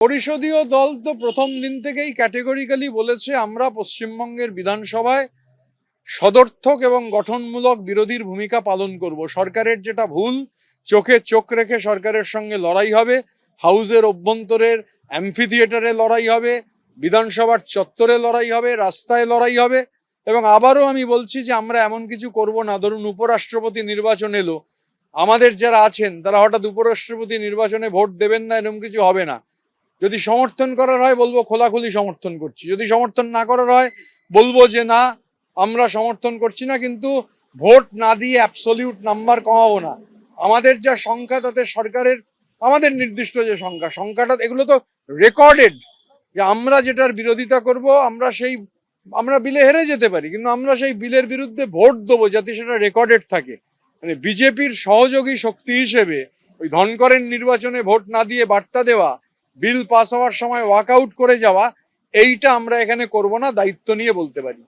পরিষদীয় দল তো প্রথম দিন থেকেই ক্যাটেগরিক্যালি বলেছে আমরা পশ্চিমবঙ্গের বিধানসভায় সদর্থক এবং গঠনমূলক বিরোধীর ভূমিকা পালন করব। সরকারের যেটা ভুল, চোখে চোখ রেখে সরকারের সঙ্গে লড়াই হবে, হাউসের অভ্যন্তরের অ্যাম্ফি থিয়েটারে লড়াই হবে, বিধানসভার চত্বরে লড়াই হবে, রাস্তায় লড়াই হবে। এবং আবারও আমি বলছি যে আমরা এমন কিছু করব না, ধরুন উপরাষ্ট্রপতি নির্বাচন এলো, আমাদের যারা আছেন তারা হঠাৎ উপরাষ্ট্রপতি নির্বাচনে ভোট দেবেন না, এরকম কিছু হবে না। যদি সমর্থন করার হয় বলবো খোলাখুলি সমর্থন করছি, যদি সমর্থন না করার হয় বলবো যে না আমরা সমর্থন করছি না, কিন্তু ভোট না দিয়ে অ্যাবসলিউট নাম্বার কমাবো না। আমাদের যা সংখ্যা তাতে সরকারের, আমাদের নির্দিষ্ট যে সংখ্যাটা এগুলো তো রেকর্ডেড, যে আমরা যেটার বিরোধিতা করব আমরা বিলে হেরে যেতে পারি, কিন্তু আমরা সেই বিলের বিরুদ্ধে ভোট দেবো যাতে সেটা রেকর্ডেড থাকে। মানে বিজেপির সহযোগী শক্তি হিসেবে ওই ধনকরের নির্বাচনে ভোট না দিয়ে বার্তা দেওয়া, বিল পাস হওয়ার সময় ওয়াকআউট করে যাওয়া, এইটা আমরা এখানে করব না, দায়িত্ব নিয়ে বলতে পারি।